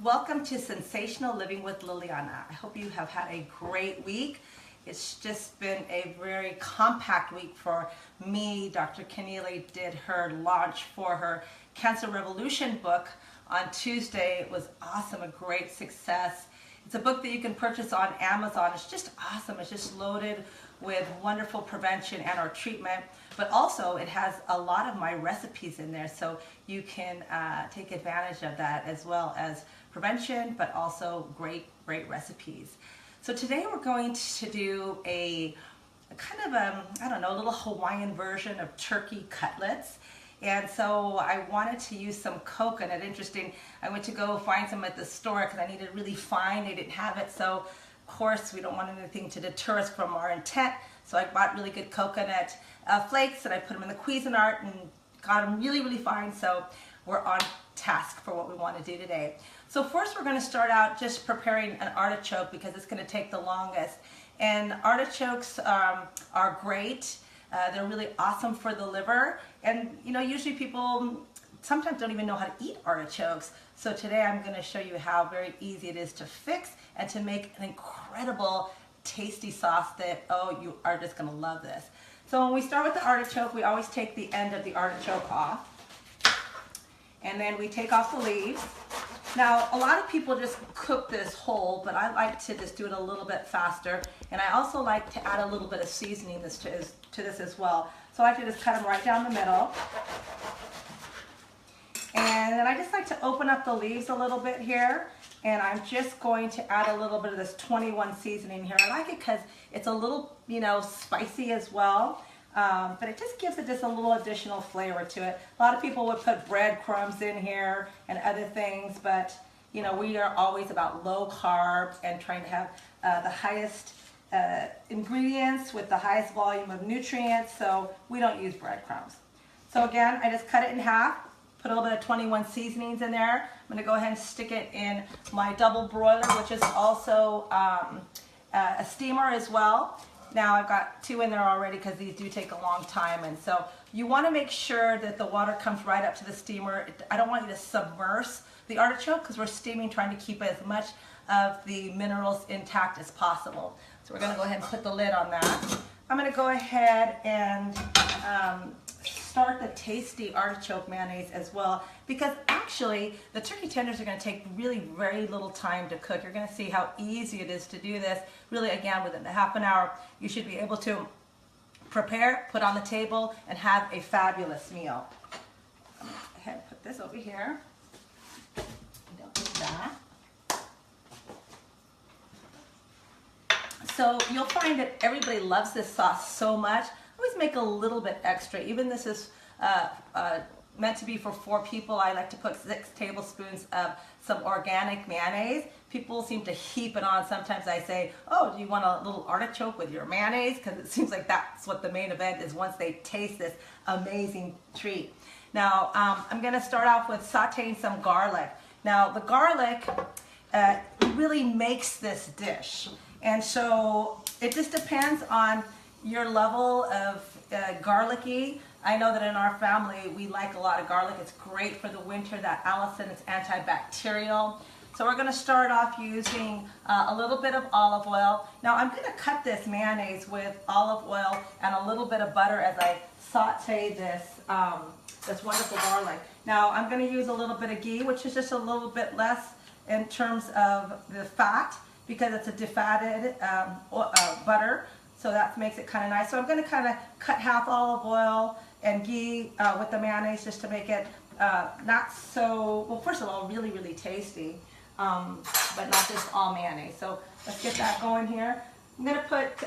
Welcome to Sensational Living with Liliana. I hope you have had a great week. It's just been a very compact week for me. Dr. Keneally did her launch for her Cancer Revolution book on Tuesday. It was awesome, a great success. It's a book that you can purchase on Amazon. It's just awesome. It's just loaded with wonderful prevention and or treatment, but also it has a lot of my recipes in there, so you can take advantage of that as well as prevention, but also great recipes. So today we're going to do a kind of a little Hawaiian version of turkey cutlets. And so I wanted to use some coconut. Interesting, I went to go find some at the store because I needed really fine. They didn't have it, so of course we don't want anything to deter us from our intent. So I bought really good coconut flakes and I put them in the Cuisinart and got them really fine. So we're on task for what we want to do today. So first we're going to start out just preparing an artichoke because it's going to take the longest. And artichokes are great. They're really awesome for the liver. And you know, usually people sometimes don't even know how to eat artichokes. So today I'm going to show you how very easy it is to fix and to make an incredible tasty sauce that, oh, you are just going to love this. So when we start with the artichoke, we always take the end of the artichoke off. And then we take off the leaves. Now, a lot of people just cook this whole, but I like to just do it a little bit faster. And I also like to add a little bit of seasoning to this as well. So I like to just cut them right down the middle. And then I just like to open up the leaves a little bit here. And I'm just going to add a little bit of this 21 seasoning here. I like it because it's a little, spicy as well. But it just gives it just a little additional flavor to it. A lot of people would put breadcrumbs in here and other things, but we are always about low carbs and trying to have the highest ingredients with the highest volume of nutrients, so we don't use breadcrumbs. So again, I just cut it in half, put a little bit of 21 seasonings in there. I'm going to go ahead and stick it in my double broiler, which is also a steamer as well. Now I've got 2 in there already because these do take a long time, and so you want to make sure that the water comes right up to the steamer. I don't want you to submerge the artichoke because we're steaming, trying to keep as much of the minerals intact as possible. So we're going to go ahead and put the lid on that. I'm going to go ahead and start the tasty artichoke mayonnaise as well, because actually the turkey tenders are going to take really very little time to cook. You're going to see how easy it is to do this. Really, again, within a half an hour, you should be able to prepare, put on the table, and have a fabulous meal. I'm going to go ahead and put this over here. Don't do that. So you'll find that everybody loves this sauce so much. Always make a little bit extra. Even this is meant to be for 4 people. I like to put 6 tablespoons of some organic mayonnaise. People seem to heap it on. Sometimes I say, oh, do you want a little artichoke with your mayonnaise? Because it seems like that's what the main event is once they taste this amazing treat. Now, I'm going to start off with sauteing some garlic. Now, the garlic really makes this dish. And so it just depends on your level of garlicky. I know that in our family we like a lot of garlic. It's great for the winter, that allicin, it's antibacterial. So we're going to start off using a little bit of olive oil. Now I'm going to cut this mayonnaise with olive oil and a little bit of butter as I saute this, this wonderful garlic. Now I'm going to use a little bit of ghee, which is just a little bit less in terms of the fat, because it's a defatted butter. So that makes it kind of nice. So I'm going to kind of cut half olive oil and ghee with the mayonnaise just to make it not so, well, first of all, really tasty, but not just all mayonnaise. So let's get that going here. I'm going to put,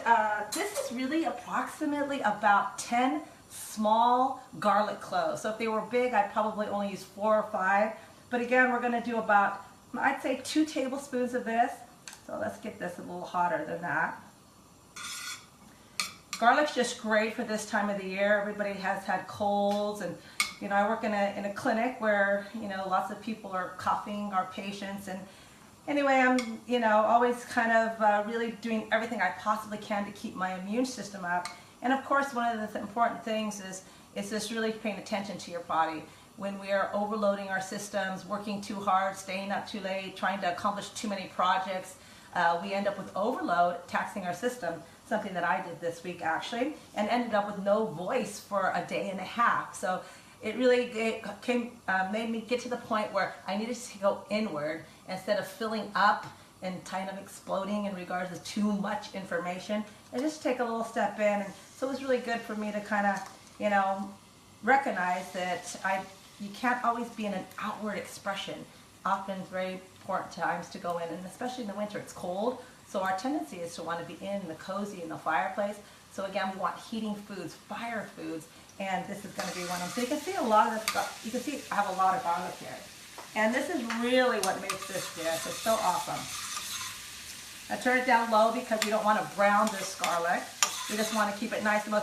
this is really approximately about 10 small garlic cloves. So if they were big, I'd probably only use 4 or 5. But again, we're going to do about, I'd say 2 tablespoons of this. So let's get this a little hotter than that. Garlic's just great for this time of the year. Everybody has had colds, and I work in a clinic where lots of people are coughing, our patients, and anyway, I'm always kind of really doing everything I possibly can to keep my immune system up. And of course, one of the important things is just really paying attention to your body. when we are overloading our systems, working too hard, staying up too late, trying to accomplish too many projects, we end up with overload, taxing our system, something that I did this week actually, and ended up with no voice for a day and a half. So it really made me get to the point where I needed to go inward instead of filling up and kind of exploding in regards to too much information, and just take a little step in. And so it was really good for me to kind of, you know, recognize that you can't always be in an outward expression. Often it's very important times to go in, and especially in the winter, it's cold. So our tendency is to want to be in the cozy, in the fireplace. So again, we want heating foods, fire foods, and this is going to be one of them. So you can see a lot of the stuff. You can see I have a lot of garlic here. And this is really what makes this dish. It's so awesome. I turn it down low because we don't want to brown this garlic. We just want to keep it nice and low.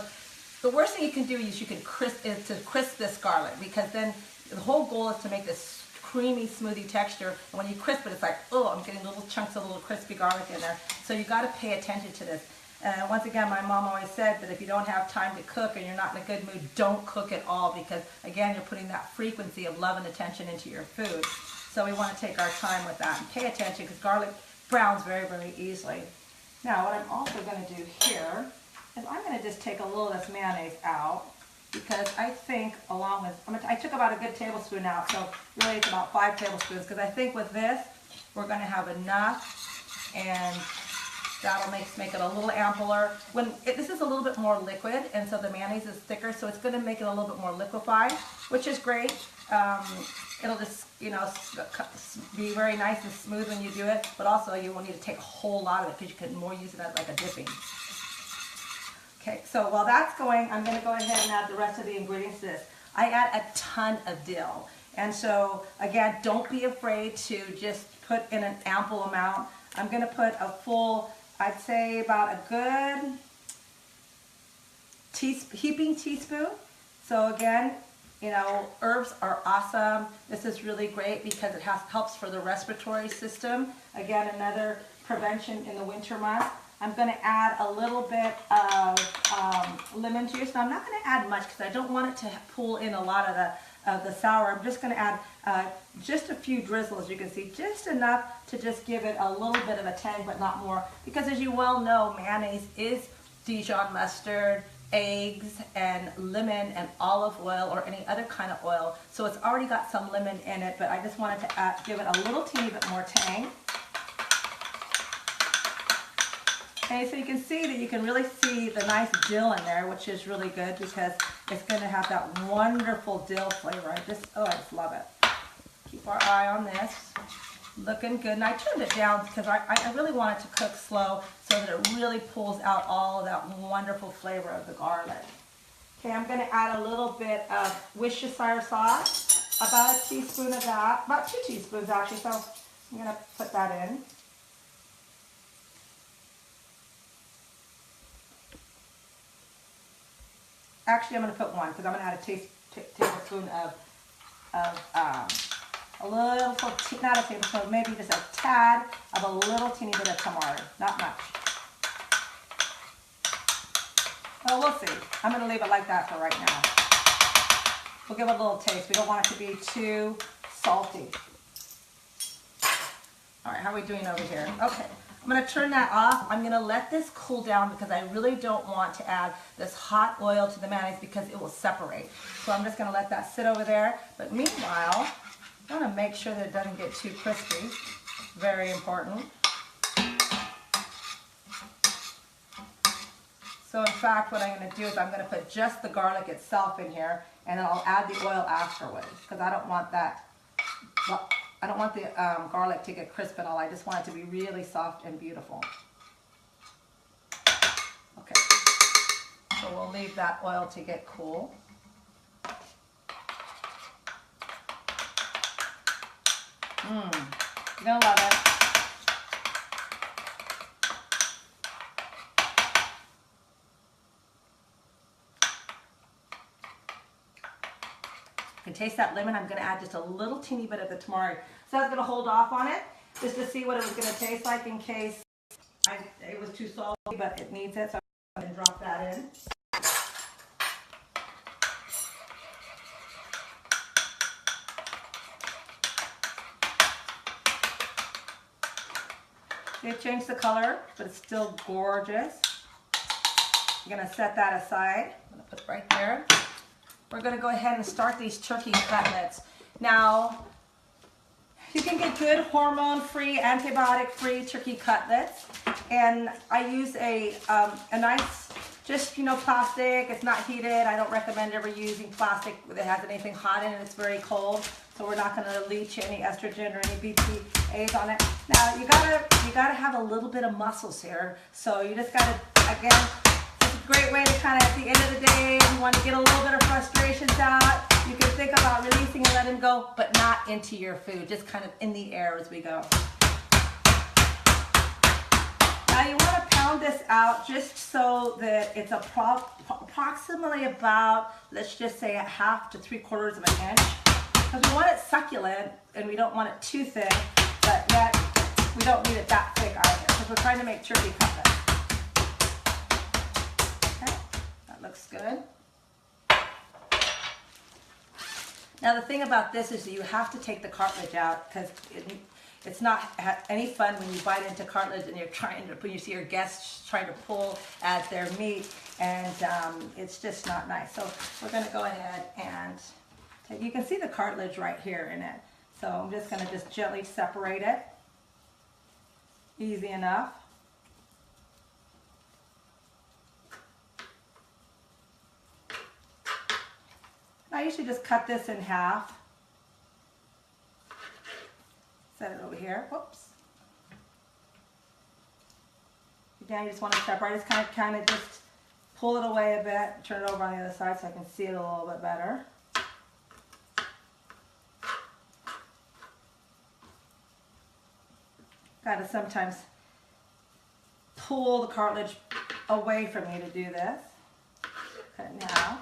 The worst thing you can do is you can crisp this garlic, because then the whole goal is to make this creamy smoothie texture. And when you crisp it, it's like, oh, I'm getting little chunks of little crispy garlic in there. So you got to pay attention to this. Once again, my mom always said that if you don't have time to cook and you're not in a good mood, don't cook at all, because again, you're putting that frequency of love and attention into your food. So we want to take our time with that and pay attention, because garlic browns very, very easily. Now, what I'm also going to do here is I'm going to just take a little of this mayonnaise out, because I think along with, I took about a good tablespoon out, so really it's about 5 tablespoons, because I think with this, we're going to have enough, and that'll make it a little ampler. This is a little bit more liquid, and so the mayonnaise is thicker, so it's going to make it a little bit more liquefied, which is great. It'll just, you know, be very nice and smooth when you do it, but also you will need to take a whole lot of it, because you can more use it as like a dipping. Okay, so while that's going, I'm going to go ahead and add the rest of the ingredients to this. I add a ton of dill, and so again, don't be afraid to just put in an ample amount. I'm going to put a full, I'd say about a good heaping teaspoon. So again, you know, herbs are awesome. This is really great because it helps for the respiratory system. Again, another prevention in the winter months. I'm going to add a little bit of lemon juice. Now, I'm not going to add much because I don't want it to pull in a lot of the sour. I'm just going to add just a few drizzles, you can see, just enough to just give it a little bit of a tang, but not more. Because as you well know, mayonnaise is Dijon mustard, eggs, and lemon, and olive oil, or any other kind of oil. So it's already got some lemon in it, but I just wanted to give it a little teeny bit more tang. Okay, so you can see that you can really see the nice dill in there, which is really good because it's going to have that wonderful dill flavor. I just love it. Keep our eye on this. Looking good. And I turned it down because I really want it to cook slow so that it really pulls out all of that wonderful flavor of the garlic. Okay, I'm going to add a little bit of Worcestershire sauce, about a teaspoon of that, about 2 teaspoons actually, so I'm going to put that in. Actually, I'm going to put 1 because I'm going to add a tablespoon of a little, not a tablespoon, maybe just a tad of a little teeny bit of tamari, not much. Well, we'll see. I'm going to leave it like that for right now. We'll give it a little taste. We don't want it to be too salty. All right, how are we doing over here? Okay. I'm going to turn that off. I'm going to let this cool down because I really don't want to add this hot oil to the mayonnaise because it will separate. So I'm just going to let that sit over there. But meanwhile, I want to make sure that it doesn't get too crispy. Very important. So in fact, what I'm going to do is I'm going to put just the garlic itself in here, and then I'll add the oil afterwards because I don't want that. Well, I don't want the garlic to get crisp at all. I just want it to be really soft and beautiful. Okay, so we'll leave that oil to get cool. You're gonna love it. You can taste that lemon. I'm going to add just a little teeny bit of the tamari. So I was going to hold off on it just to see what it was going to taste like in case it was too salty, but it needs it. So I'm going to drop that in. They changed the color, but it's still gorgeous. I'm gonna set that aside. I'm gonna put it right there. We're gonna go ahead and start these turkey cutlets. Now, you can get good hormone-free, antibiotic-free turkey cutlets, and I use a nice, just plastic. It's not heated. I don't recommend ever using plastic that has anything hot in it. It's very cold, so we're not going to leach any estrogen or any BPA's on it. Now you gotta have a little bit of muscles here, so you just gotta, again, it's a great way to kind of, at the end of the day, you want to get a little bit of frustrations out. You can think about releasing and letting go, but not into your food, just kind of in the air as we go. Now you want to pound this out just so that it's approximately about, let's just say, 1/2 to 3/4 of an inch. Because we want it succulent and we don't want it too thick, but yet we don't need it that thick either, because we're trying to make turkey cutlets. Okay, that looks good. Now the thing about this is that you have to take the cartilage out, because it's not any fun when you bite into cartilage and when you see your guests trying to pull at their meat, and it's just not nice. So we're going to go ahead and you can see the cartilage right here in it. So I'm just going to just gently separate it. Easy enough. I usually just cut this in half. Set it over here. Whoops. Again, you just want to separate. Just kind of just pull it away a bit. Turn it over on the other side so I can see it a little bit better. Got to sometimes pull the cartilage away from you to do this. Cut it now.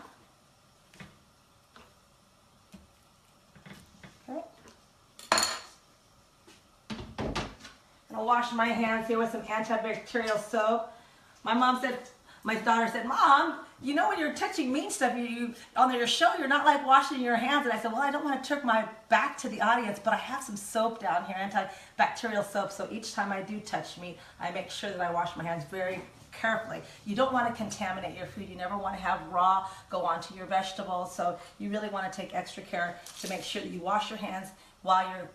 I'll wash my hands here with some antibacterial soap. My daughter said, Mom, you know when you're touching meat stuff, on your show, you're not like washing your hands. And I said, well, I don't want to turn my back to the audience, but I have some soap down here, antibacterial soap. So each time I do touch meat, I make sure that I wash my hands very carefully. You don't want to contaminate your food. You never want to have raw go onto your vegetables. So you really want to take extra care to make sure that you wash your hands while you're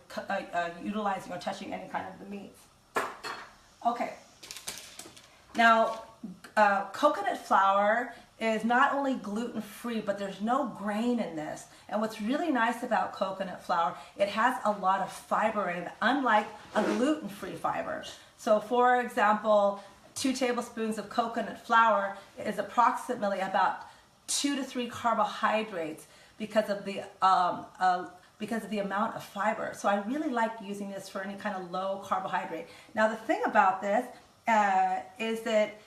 utilizing or touching any kind of the meats. Okay, now coconut flour is not only gluten-free, but there's no grain in this. And what's really nice about coconut flour, it has a lot of fiber in it, unlike a gluten-free fiber. So for example, 2 tablespoons of coconut flour is approximately about 2 to 3 carbohydrates because of the amount of fiber. So I really like using this for any kind of low carbohydrate. Now the thing about this is that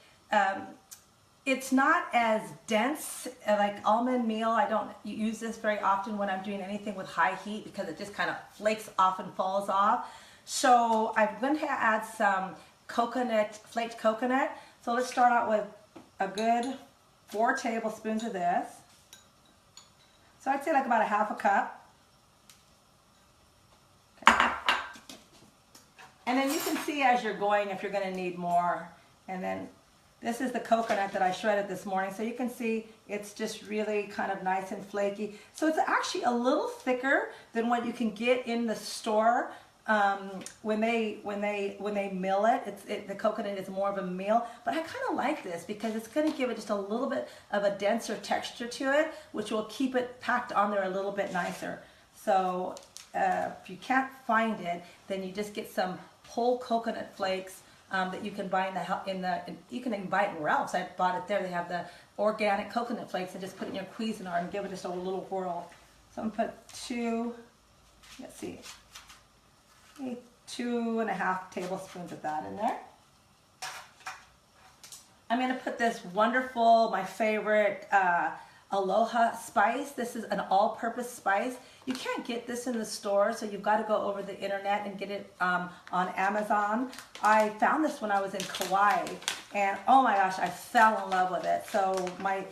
it's not as dense like almond meal. I don't use this very often when I'm doing anything with high heat because it just kind of flakes off and falls off. So I'm going to add some flaked coconut. So let's start out with a good 4 tablespoons of this. So I'd say like about 1/2 cup. And then you can see as you're going if you're going to need more. And then this is the coconut that I shredded this morning. So you can see it's just really kind of nice and flaky. So it's actually a little thicker than what you can get in the store when they mill it. The coconut is more of a meal. But I kind of like this because it's going to give it just a little bit of a denser texture to it, which will keep it packed on there a little bit nicer. So if you can't find it, then you just get some whole coconut flakes that you can buy you can even buy it in Ralph's. I bought it there. They have the organic coconut flakes, and just put it in your Cuisinart and give it just a little whirl. So I'm going to put 2, let's see, 2.5 tablespoons of that in there. I'm going to put this wonderful, my favorite, Aloha spice. This is an all-purpose spice. You can't get this in the store, so you've got to go over the internet and get it on Amazon. I found this when I was in Kauai, and oh my gosh, I fell in love with it. So my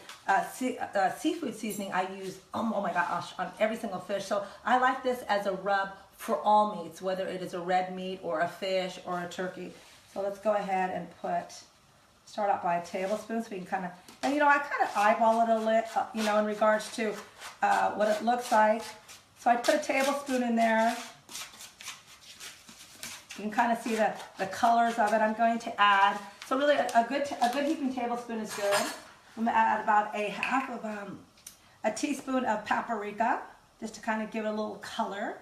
seafood seasoning I use, oh my gosh, on every single fish. So I like this as a rub for all meats, whether it is a red meat or a fish or a turkey. So let's go ahead and start out by a tablespoon so we can kind of, and I kind of eyeball it a little, in regards to what it looks like. So I put a tablespoon in there. You can kind of see the colors of it. I'm going to add, so really a good heaping tablespoon is good. I'm going to add about a teaspoon of paprika, just to kind of give it a little color.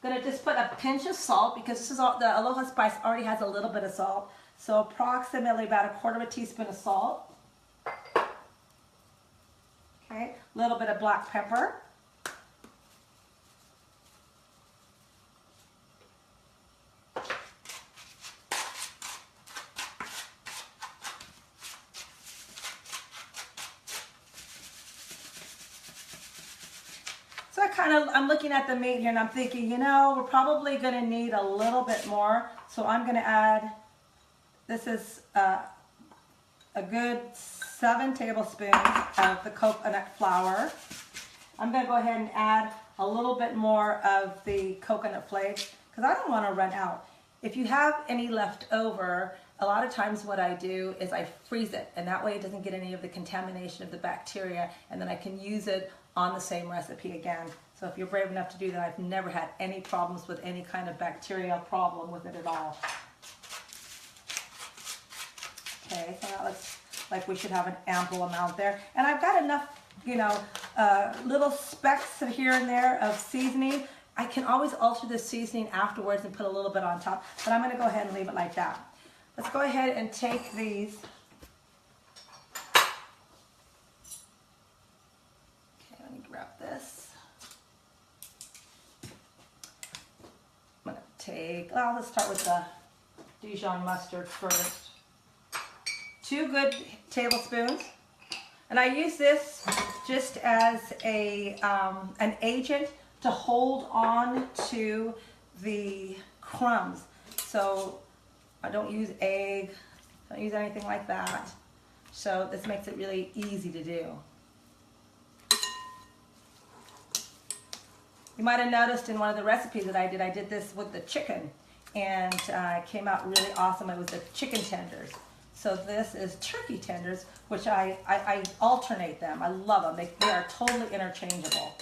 I'm going to just put a pinch of salt, because this is the Aloha spice already has a little bit of salt. So approximately about 1/4 teaspoon of salt. Okay, a little bit of black pepper. So I'm looking at the meat here and I'm thinking, we're probably going to need a little bit more. So I'm going to add, this is a good 7 tablespoons of the coconut flour. I'm going to go ahead and add a little bit more of the coconut flakes because I don't want to run out. If you have any left over, a lot of times what I do is I freeze it, and that way it doesn't get any of the contamination of the bacteria, and then I can use it on the same recipe again. So if you're brave enough to do that, I've never had any problems with any kind of bacterial problem with it at all. Okay, so that looks like we should have an ample amount there. And I've got enough, little specks here and there of seasoning. I can always alter the seasoning afterwards and put a little bit on top, but I'm going to go ahead and leave it like that. Let's go ahead and take these. Okay, let me grab this. I'm going to take, let's start with the Dijon mustard first. 2 good tablespoons. And I use this just as an agent to hold on to the crumbs. So I don't use egg, don't use anything like that. So this makes it really easy to do. You might have noticed in one of the recipes that I did this with the chicken, and it came out really awesome. It was the chicken tenders. So this is turkey tenders, which I alternate them. I love them. They are totally interchangeable.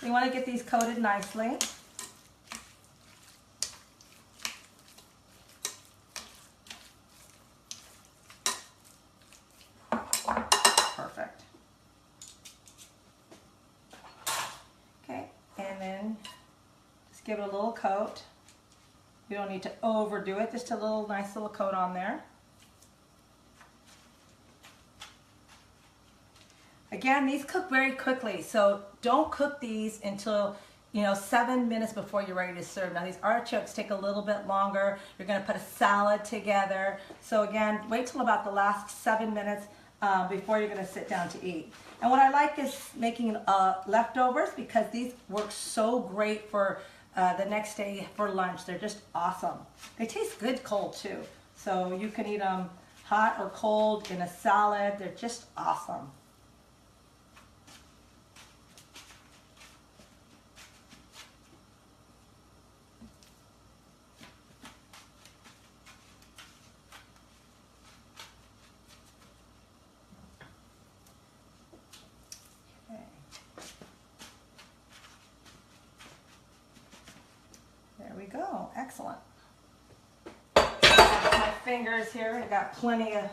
You want to get these coated nicely. Perfect. Okay, and then just give it a little coat. You don't need to overdo it, just a nice little coat on there. Again, these cook very quickly, so don't cook these until 7 minutes before you're ready to serve. Now these artichokes take a little bit longer. You're going to put a salad together. So again, wait till about the last 7 minutes before you're going to sit down to eat. And what I like is making leftovers, because these work so great for the next day for lunch. They're just awesome. They taste good cold too. So you can eat them hot or cold in a salad. They're just awesome. There we go. Excellent. My fingers here, I got plenty of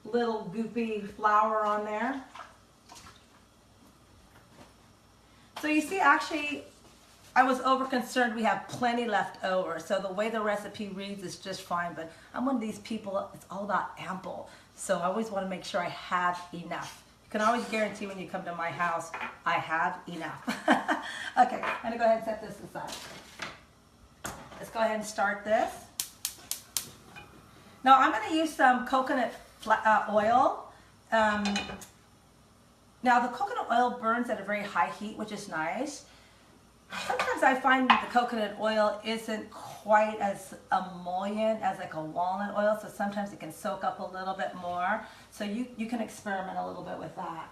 little goopy flour on there. So you see, actually, I was over concerned we have plenty left over. So the way the recipe reads is just fine, but I'm one of these people, it's all about ample. So I always want to make sure I have enough. You can always guarantee when you come to my house, I have enough. Okay, I'm going to go ahead and set this aside. Let's go ahead and start this. Now I'm going to use some coconut oil. Now the coconut oil burns at a very high heat, which is nice. Sometimes I find that the coconut oil isn't quite as emollient as like a walnut oil, so sometimes it can soak up a little bit more. So you can experiment a little bit with that.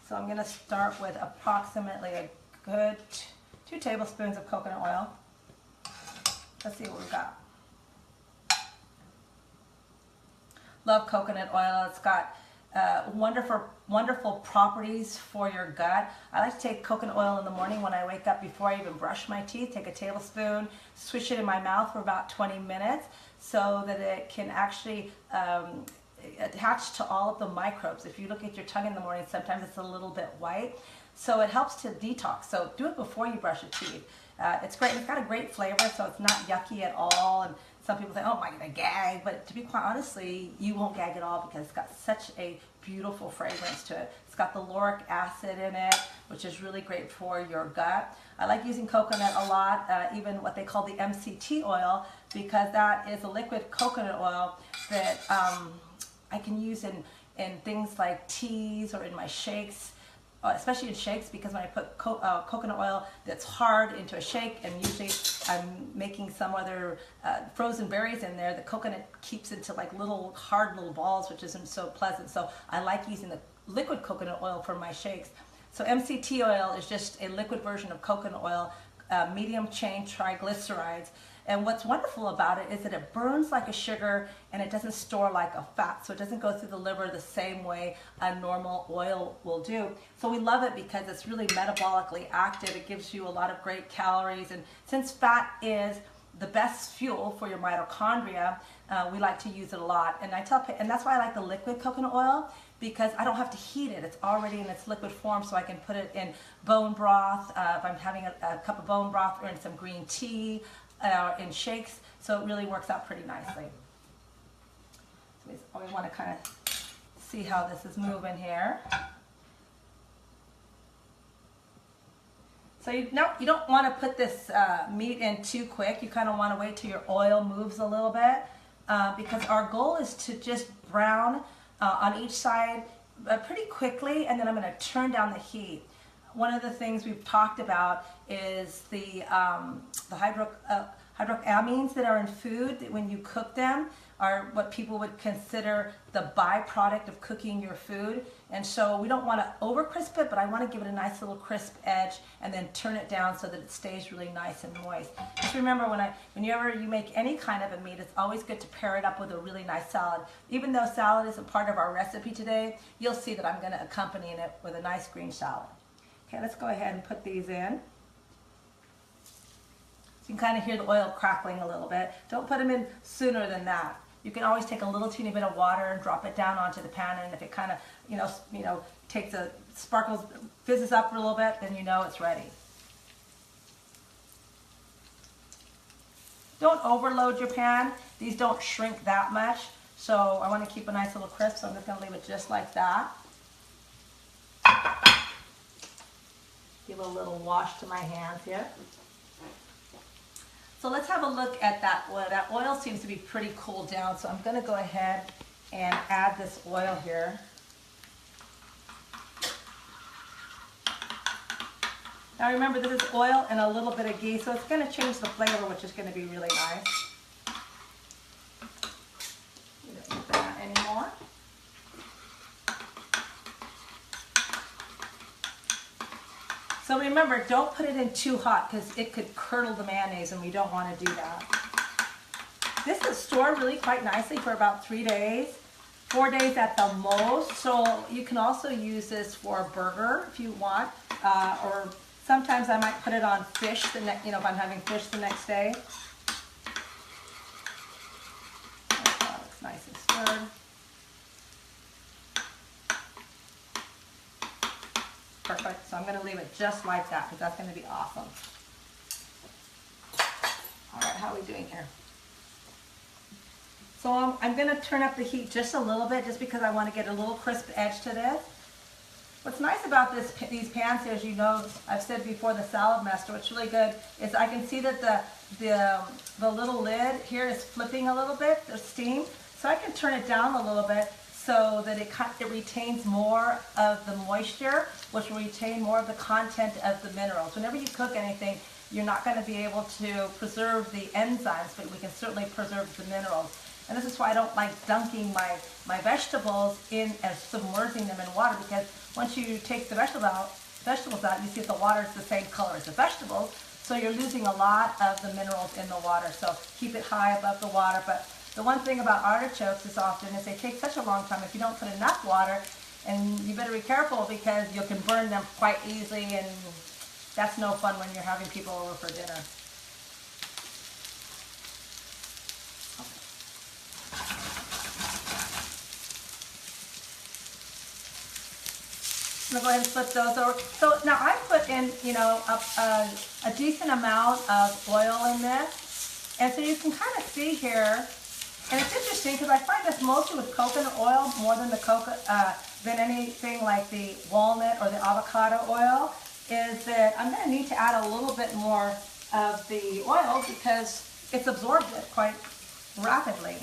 So I'm going to start with approximately a good 2 tablespoons of coconut oil. Let's see what we've got. Love coconut oil. It's got wonderful properties for your gut. I like to take coconut oil in the morning when I wake up before I even brush my teeth. Take a tablespoon, swish it in my mouth for about 20 minutes so that it can actually attach to all of the microbes. If you look at your tongue in the morning, sometimes it's a little bit white. So it helps to detox. So do it before you brush your teeth. It's great. It's got a great flavor, so it's not yucky at all. And some people think, oh, am I going to gag? But to be quite honestly, you won't gag at all because it's got such a beautiful fragrance to it. It's got the lauric acid in it, which is really great for your gut. I like using coconut a lot, even what they call the MCT oil, because that is a liquid coconut oil that I can use in things like teas or in my shakes. Especially in shakes, because when I put coconut oil that's hard into a shake, and usually I'm making some other frozen berries in there, the coconut keeps into like hard little balls, which isn't so pleasant. So I like using the liquid coconut oil for my shakes. So MCT oil is just a liquid version of coconut oil, medium chain triglycerides. And what's wonderful about it is that it burns like a sugar and it doesn't store like a fat. So it doesn't go through the liver the same way a normal oil will do. So we love it because it's really metabolically active. It gives you a lot of great calories. And since fat is the best fuel for your mitochondria, we like to use it a lot. And and that's why I like the liquid coconut oil, because I don't have to heat it. It's already in its liquid form, so I can put it in bone broth, if I'm having a cup of bone broth, or in some green tea, in shakes, so it really works out pretty nicely. So we always want to kind of see how this is moving here. So you don't want to put this meat in too quick. You kind of want to wait till your oil moves a little bit, because our goal is to just brown on each side pretty quickly, and then I'm going to turn down the heat. One of the things we've talked about is the hydroamines that are in food, that when you cook them are what people would consider the byproduct of cooking your food. And so we don't want to over crisp it, but I want to give it a nice little crisp edge and then turn it down so that it stays really nice and moist. Just remember, whenever you make any kind of a meat, it's always good to pair it up with a really nice salad. Even though salad isn't part of our recipe today, you'll see that I'm going to accompany it with a nice green salad. Okay, let's go ahead and put these in. So you can kind of hear the oil crackling a little bit. Don't put them in sooner than that. You can always take a little teeny bit of water and drop it down onto the pan, and if it kind of, takes sparkles, fizzes up a little bit, then you know it's ready. Don't overload your pan. These don't shrink that much, so I want to keep a nice little crisp, so I'm just going to leave it just like that. Give a little wash to my hands here. So let's have a look at that oil. That oil seems to be pretty cooled down, so I'm going to go ahead and add this oil here. Now remember, this is oil and a little bit of ghee, so it's going to change the flavor, which is going to be really nice. You don't need that anymore. So remember, don't put it in too hot because it could curdle the mayonnaise, and we don't want to do that. This is stored really quite nicely for about 3 days, 4 days at the most. So you can also use this for a burger if you want, or sometimes I might put it on fish if I'm having fish the next day. That looks nice and stirred. Perfect. So I'm going to leave it just like that because that's going to be awesome. All right, how are we doing here? So I'm going to turn up the heat just a little bit, just because I want to get a little crisp edge to this. What's nice about these pans, as you know, I've said before, the salad master, what's really good is I can see that the little lid here is flipping a little bit, the steam. So I can turn it down a little bit so that it retains more of the moisture, which will retain more of the content of the minerals. Whenever you cook anything, you're not going to be able to preserve the enzymes, but we can certainly preserve the minerals. And this is why I don't like dunking my vegetables in and submerging them in water, because once you take the vegetables out, you see that the water is the same color as the vegetables, so you're losing a lot of the minerals in the water. So keep it high above the water. But the one thing about artichokes is they take such a long time if you don't put enough water, and you better be careful because you can burn them quite easily, and that's no fun when you're having people over for dinner. I'm gonna go ahead and flip those over. So now I put in, a decent amount of oil in this, and so you can kind of see here. And it's interesting because I find this mostly with coconut oil more than than anything like the walnut or the avocado oil, is that I'm going to need to add a little bit more of the oil because it's absorbed it quite rapidly.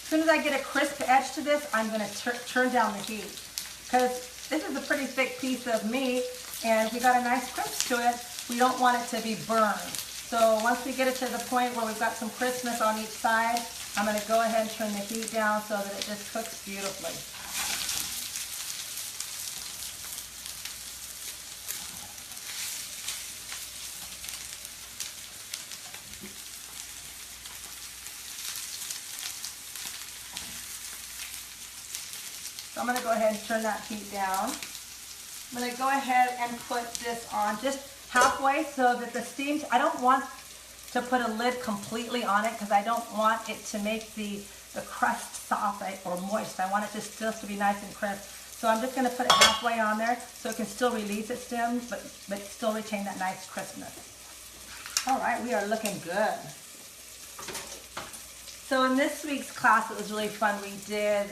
As soon as I get a crisp edge to this, I'm going to turn down the heat, because this is a pretty thick piece of meat, and if we got a nice crisp to it, we don't want it to be burned. So once we get it to the point where we've got some crispness on each side, I'm going to go ahead and turn the heat down so that it just cooks beautifully. So I'm going to go ahead and turn that heat down. I'm going to go ahead and put this on just halfway so that the steam, I don't want to put a lid completely on it because I don't want it to make the crust soft or moist. I want it still to be nice and crisp. So I'm just going to put it halfway on there so it can still release its stems but still retain that nice crispness. All right, we are looking good. So in this week's class, it was really fun. We did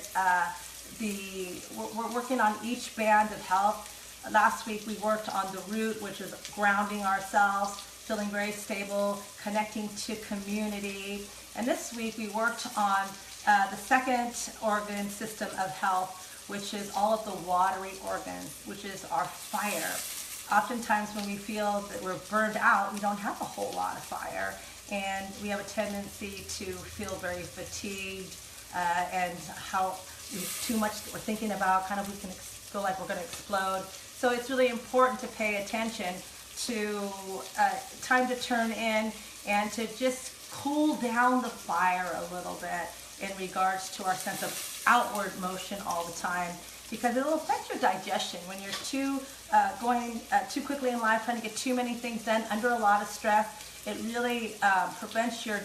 we're working on each band of health. Last week we worked on the root, which is grounding ourselves, feeling very stable, connecting to community. And this week we worked on the second organ system of health, which is all of the watery organs, which is our fire. Oftentimes when we feel that we're burned out, we don't have a whole lot of fire, and we have a tendency to feel very fatigued and how too much that we're thinking about, kind of we can feel like we're going to explode. So it's really important to pay attention to time to turn in and to just cool down the fire a little bit in regards to our sense of outward motion all the time, because it will affect your digestion when you're going too quickly in life, trying to get too many things done under a lot of stress. It really prevents your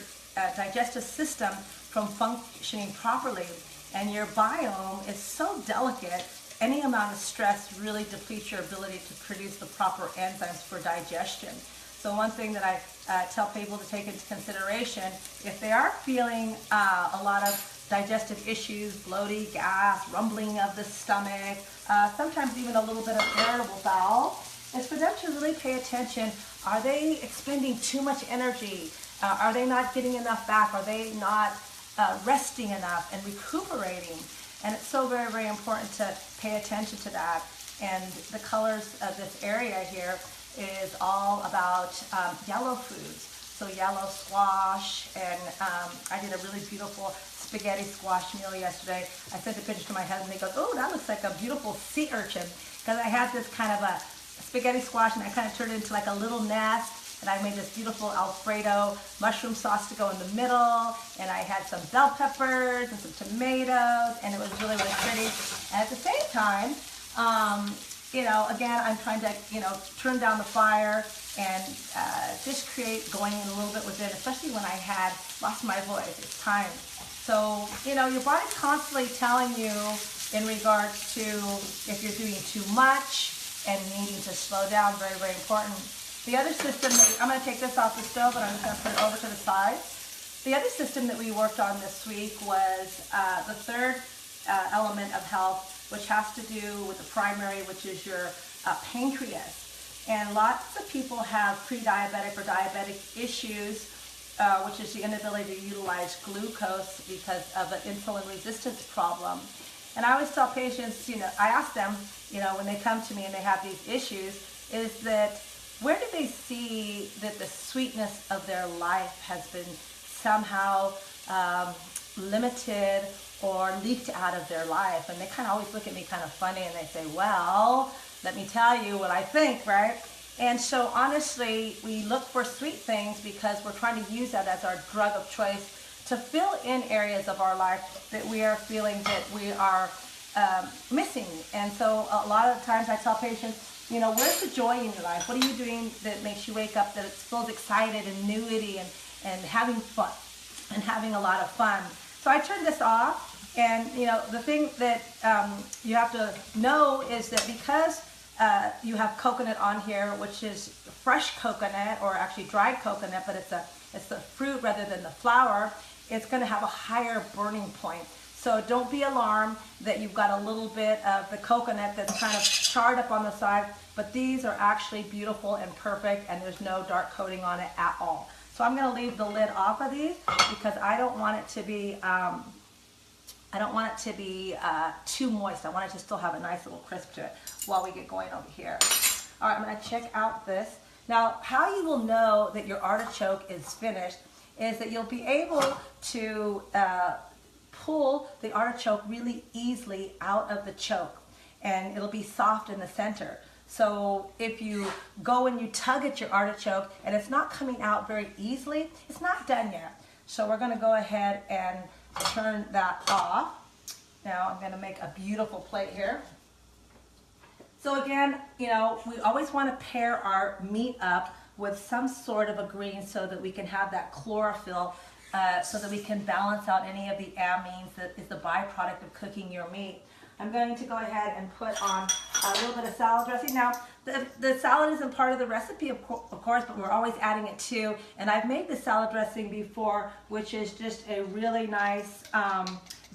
digestive system from functioning properly. And your biome is so delicate, any amount of stress really depletes your ability to produce the proper enzymes for digestion. So one thing that I tell people to take into consideration, if they are feeling a lot of digestive issues, bloating, gas, rumbling of the stomach, sometimes even a little bit of irritable bowel, is for them to really pay attention. Are they expending too much energy? Are they not getting enough back? Are they not resting enough and recuperating? And it's so very, very important to pay attention to that. And the colors of this area here is all about yellow foods. So yellow squash, and I did a really beautiful spaghetti squash meal yesterday. I sent a picture to my husband, and he goes, "Oh, that looks like a beautiful sea urchin." Because I had this kind of a spaghetti squash, and I kind of turned it into like a little nest. And I made this beautiful Alfredo mushroom sauce to go in the middle. And I had some bell peppers and some tomatoes, and it was really, really pretty. And at the same time, again, I'm trying to, turn down the fire and just create going in a little bit with it, especially when I had lost my voice. It's time. So, your body's constantly telling you in regards to if you're doing too much and needing to slow down. Very, very important. The other system, I'm going to take this off the stove, and I'm just going to put it over to the side. The other system that we worked on this week was the third element of health, which has to do with the primary, which is your pancreas. And lots of people have pre-diabetic or diabetic issues which is the inability to utilize glucose because of an insulin resistance problem. And I always tell patients, I ask them, when they come to me and they have these issues, is that where do they see that the sweetness of their life has been somehow limited or leaked out of their life? And they kind of always look at me kind of funny and they say, well, let me tell you what I think, right? And so honestly, we look for sweet things because we're trying to use that as our drug of choice to fill in areas of our life that we are feeling that we are missing. And so a lot of times I tell patients, where's the joy in your life? What are you doing that makes you wake up that it feels excited and newity and having fun and having a lot of fun? So I turned this off, and the thing that you have to know is that because you have coconut on here, which is fresh coconut or actually dried coconut, but it's the fruit rather than the flour, it's going to have a higher burning point. So don't be alarmed that you've got a little bit of the coconut that's kind of charred up on the side, but these are actually beautiful and perfect, and there's no dark coating on it at all. So I'm going to leave the lid off of these because I don't want it to be too moist. I want it to still have a nice little crisp to it while we get going over here. All right, I'm going to check out this. Now, how you will know that your artichoke is finished is that you'll be able to pull the artichoke really easily out of the choke, and it'll be soft in the center. So if you go and you tug at your artichoke and it's not coming out very easily, it's not done yet. So we're going to go ahead and turn that off. Now I'm going to make a beautiful plate here. So again, we always want to pair our meat up with some sort of a green so that we can have that chlorophyll, so that we can balance out any of the amines that is the byproduct of cooking your meat. I'm going to go ahead and put on a little bit of salad dressing. Now, the salad isn't part of the recipe, of course, but we're always adding it too. And I've made the salad dressing before, which is just a really nice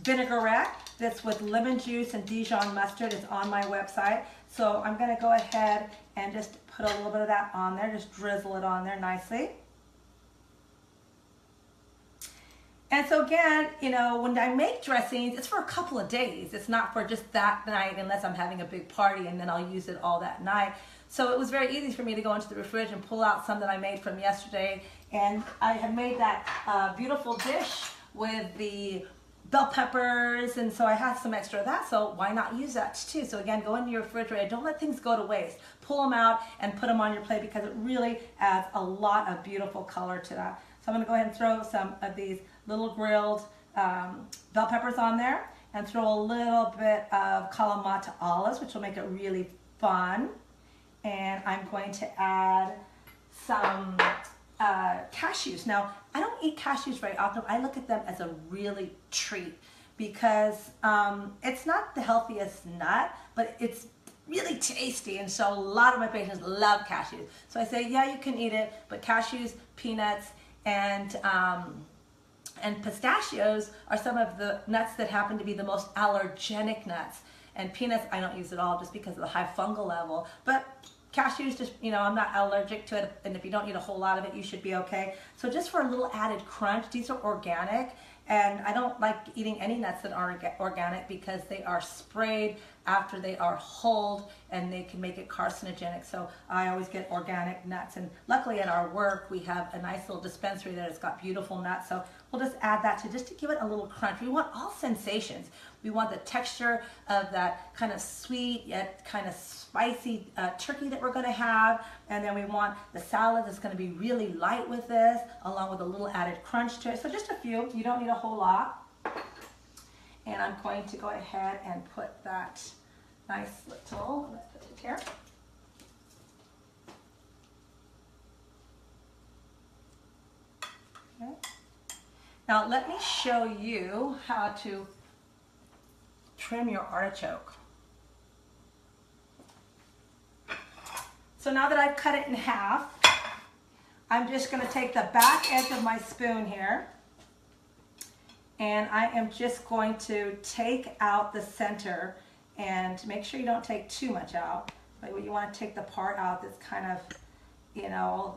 vinaigrette that's with lemon juice and Dijon mustard. It's on my website. So I'm going to go ahead and just put a little bit of that on there, just drizzle it on there nicely. And so again, when I make dressings, it's for a couple of days. It's not for just that night unless I'm having a big party, and then I'll use it all that night. So it was very easy for me to go into the refrigerator and pull out some that I made from yesterday. And I had made that beautiful dish with the bell peppers, and so I had some extra of that, so why not use that too? So again, go into your refrigerator. Don't let things go to waste. Pull them out and put them on your plate because it really adds a lot of beautiful color to that. So I'm going to go ahead and throw some of these little grilled bell peppers on there and throw a little bit of Kalamata olives, which will make it really fun. And I'm going to add some cashews. Now, I don't eat cashews very often. I look at them as a really treat because it's not the healthiest nut, but it's really tasty, and so a lot of my patients love cashews. So I say, yeah, you can eat it, but cashews, peanuts, and pistachios are some of the nuts that happen to be the most allergenic nuts. And peanuts, I don't use at all just because of the high fungal level. But cashews, just, I'm not allergic to it, and if you don't eat a whole lot of it, you should be okay. So just for a little added crunch, these are organic, and I don't like eating any nuts that aren't organic because they are sprayed after they are hulled, and they can make it carcinogenic. So I always get organic nuts, and luckily at our work we have a nice little dispensary that has got beautiful nuts, so we'll just add that just to give it a little crunch. We want all sensations. We want the texture of that kind of sweet yet kind of spicy turkey that we're going to have, and then we want the salad that's going to be really light with this, along with a little added crunch to it. So just a few. You don't need a whole lot. And I'm going to go ahead and put that nice little, let's put it here. Okay. Now let me show you how to trim your artichoke. So now that I've cut it in half, I'm just going to take the back edge of my spoon here, and I am just going to take out the center, and make sure you don't take too much out, but you want to take the part out that's kind of,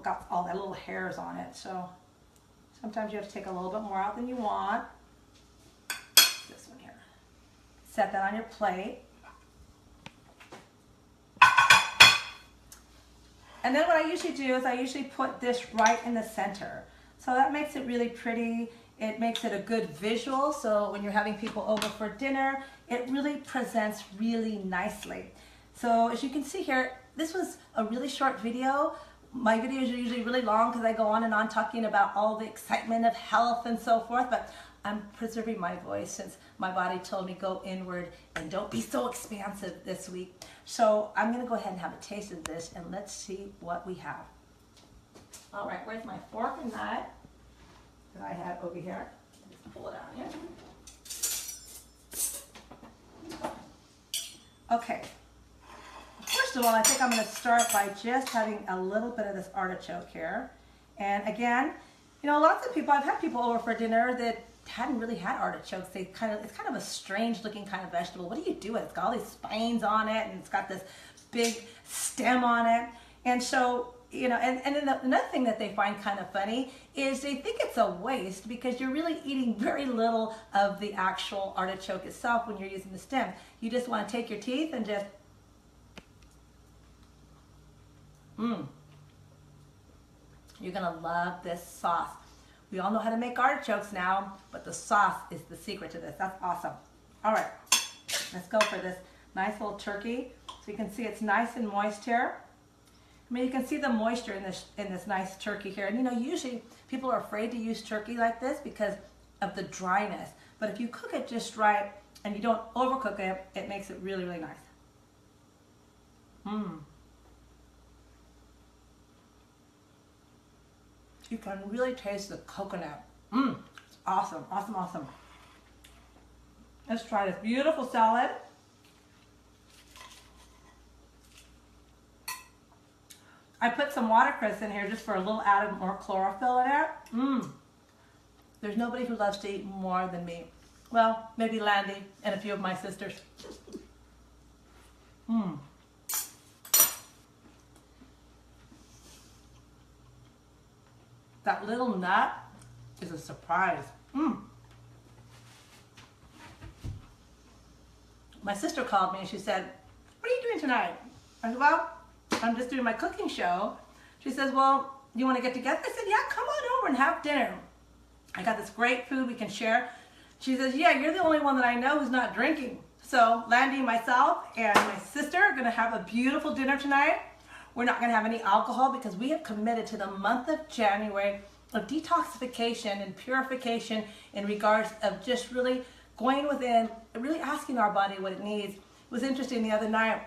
got all the little hairs on it. So Sometimes you have to take a little bit more out than you want. This one here. Set that on your plate. And then what I usually do is I usually put this right in the center. So that makes it really pretty. It makes it a good visual. So when you're having people over for dinner, it really presents really nicely. So as you can see here, this was a really short video. My videos are usually really long because I go on and on talking about all the excitement of health and so forth, but I'm preserving my voice since my body told me go inward and don't be so expansive this week. So I'm gonna go ahead and have a taste of this and let's see what we have. All right, where's my fork and knife that I had over here? Just pull it out here. Okay. First of all, I think I'm going to start by just having a little bit of this artichoke here. And again, you know, lots of people, I've had people over for dinner that hadn't really had artichokes. It's kind of a strange looking kind of vegetable. What do you do with it? It's got all these spines on it and it's got this big stem on it. And so, you know, and then another thing that they find kind of funny is they think it's a waste because you're really eating very little of the actual artichoke itself when you're using the stem. You just want to take your teeth and just You're gonna love this sauce. We all know how to make artichokes now, but the sauce is the secret to this. That's awesome. All right, let's go for this nice little turkey. So you can see it's nice and moist here. I mean, you can see the moisture in this nice turkey here. And you know, usually people are afraid to use turkey like this because of the dryness. But if you cook it just right and you don't overcook it, it makes it really, really nice. You can really taste the coconut. It's awesome, awesome, awesome. Let's try this beautiful salad. I put some watercress in here just for a little added more chlorophyll in it. There's nobody who loves to eat more than me. Well, maybe Landy and a few of my sisters. That little nut is a surprise. My sister called me and she said, "What are you doing tonight?" I said, "Well, I'm just doing my cooking show." She says, "Well, you want to get together?" I said, "Yeah, come on over and have dinner. I got this great food we can share." She says, "Yeah, you're the only one that I know who's not drinking." So Landy, myself, and my sister are going to have a beautiful dinner tonight. We're not going to have any alcohol because we have committed to the month of January of detoxification and purification in regards of just really going within, really asking our body what it needs. It was interesting the other night.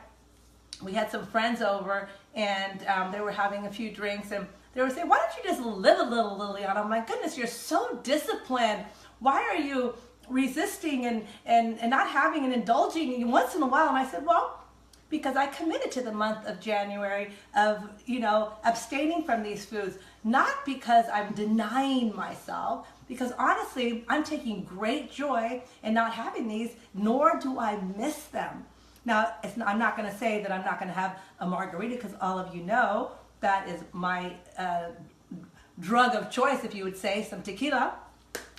We had some friends over and they were having a few drinks and they were saying, "Why don't you just live a little, Liliana? My goodness, you're so disciplined. Why are you resisting and not having and indulging once in a while?" And I said, "Well, because I committed to the month of January of, you know, abstaining from these foods, not because I'm denying myself, because honestly, I'm taking great joy in not having these, nor do I miss them." Now, I'm not going to say that I'm not going to have a margarita because all of you know that is my drug of choice, if you would say, some tequila.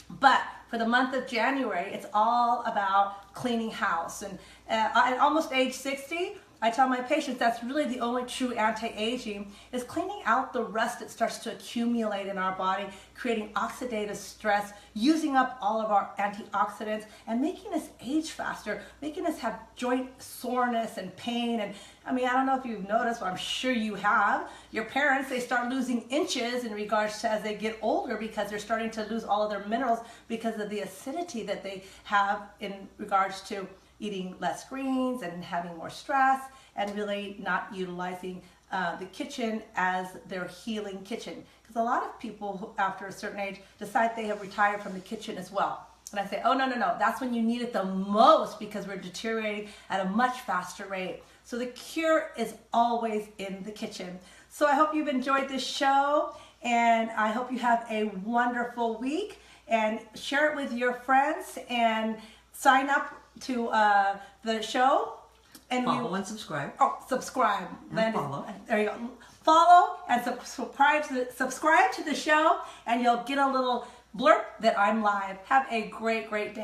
But for the month of January, it's all about cleaning house. And at almost age 60, I tell my patients that's really the only true anti-aging is cleaning out the rust that starts to accumulate in our body, creating oxidative stress, using up all of our antioxidants, and making us age faster, making us have joint soreness and pain. And I mean, I don't know if you've noticed, but I'm sure you have. Your parents, they start losing inches in regards to as they get older because they're starting to lose all of their minerals because of the acidity that they have in regards to eating less greens and having more stress and really not utilizing the kitchen as their healing kitchen. Because a lot of people who, after a certain age, decide they have retired from the kitchen as well. And I say, oh, no, that's when you need it the most because we're deteriorating at a much faster rate. So the cure is always in the kitchen. So I hope you've enjoyed this show and I hope you have a wonderful week and share it with your friends and sign up to the show. And follow and subscribe. Oh, subscribe. And follow. There you go. follow and subscribe to the show, and you'll get a little blurb that I'm live. Have a great, great day.